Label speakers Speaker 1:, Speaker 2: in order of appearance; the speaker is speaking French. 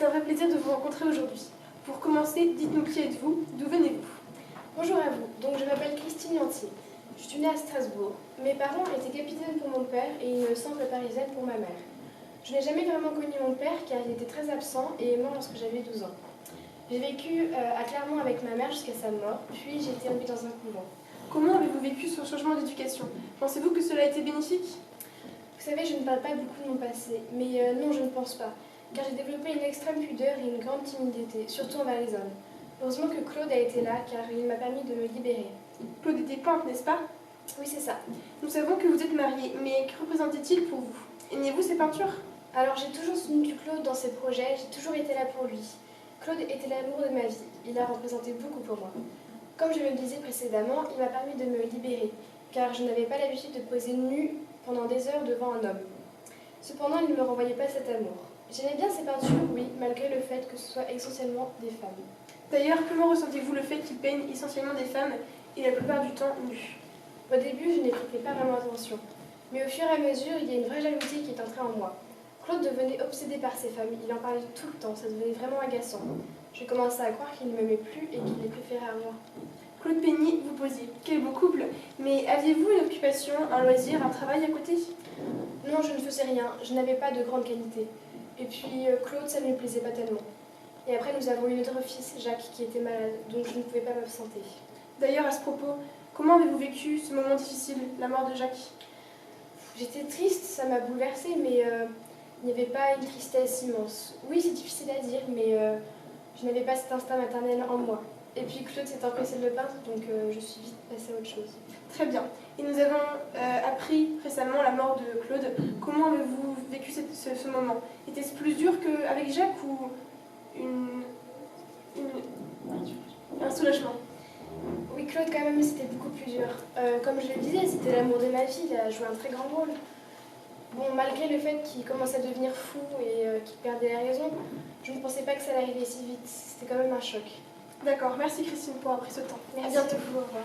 Speaker 1: C'est un vrai plaisir de vous rencontrer aujourd'hui. Pour commencer, dites-nous qui êtes-vous, d'où venez-vous?
Speaker 2: Bonjour à vous, donc je m'appelle Christine Lantier. Je suis née à Strasbourg. Mes parents étaient capitaines pour mon père et une simple parisienne pour ma mère. Je n'ai jamais vraiment connu mon père car il était très absent et est mort lorsque j'avais 12 ans. J'ai vécu à Clermont avec ma mère jusqu'à sa mort, puis j'ai été élevée dans un couvent.
Speaker 1: Comment avez-vous vécu ce changement d'éducation? Pensez-vous que cela a été bénéfique?
Speaker 2: Vous savez, je ne parle pas beaucoup de mon passé, mais non, je ne pense pas, car j'ai développé une extrême pudeur et une grande timidité, surtout envers les hommes. Heureusement que Claude a été là, car il m'a permis de me libérer.
Speaker 1: Claude était peintre, n'est-ce pas?
Speaker 2: Oui, c'est ça.
Speaker 1: Nous savons que vous êtes mariés, mais que représentait-il pour vous? Aimiez-vous ces peintures?
Speaker 2: Alors j'ai toujours soutenu Claude dans ses projets, j'ai toujours été là pour lui. Claude était l'amour de ma vie, il a représenté beaucoup pour moi. Comme je le disais précédemment, il m'a permis de me libérer, car je n'avais pas l'habitude de poser nue pendant des heures devant un homme. Cependant, il ne me renvoyait pas cet amour. J'aimais bien ses peintures, oui, malgré le fait que ce soit essentiellement des femmes.
Speaker 1: D'ailleurs, comment ressentez-vous le fait qu'il peigne essentiellement des femmes et la plupart du temps nues?
Speaker 2: Au début, je n'y prêtais pas vraiment attention, mais au fur et à mesure, il y a une vraie jalousie qui est entrée en moi. Claude devenait obsédé par ces femmes, il en parlait tout le temps, ça devenait vraiment agaçant. Je commençais à croire qu'il ne m'aimait plus et qu'il les préférait à moi.
Speaker 1: Claude peignait, vous posiez. Quel beau couple! Mais aviez-vous une occupation, un loisir, un travail à côté?
Speaker 2: Non, je ne faisais rien, je n'avais pas de grande qualité. Et puis Claude, ça ne lui plaisait pas tellement. Et après, nous avons eu notre fils, Jacques, qui était malade, donc je ne pouvais pas m'absenter.
Speaker 1: D'ailleurs, à ce propos, comment avez-vous vécu ce moment difficile, la mort de Jacques?
Speaker 2: J'étais triste, ça m'a bouleversée, mais il n'y avait pas une tristesse immense. Oui, c'est difficile à dire, mais je n'avais pas cet instinct maternel en moi. Et puis Claude s'est empressé de le peindre, donc je suis vite passée à autre chose.
Speaker 1: Très bien. Et nous avons appris récemment la mort de Claude. Comment avez-vous vécu ce moment? Était-ce plus dur qu'avec Jacques ou un soulagement?
Speaker 2: Oui, Claude, quand même, c'était beaucoup plus dur. Comme je le disais, c'était l'amour de ma vie, il a joué un très grand rôle. Bon, malgré le fait qu'il commençait à devenir fou et qu'il perdait la raison, je ne pensais pas que ça allait arriver si vite. C'était quand même un choc.
Speaker 1: D'accord, merci Christine pour avoir pris ce temps.
Speaker 2: À bientôt, au revoir.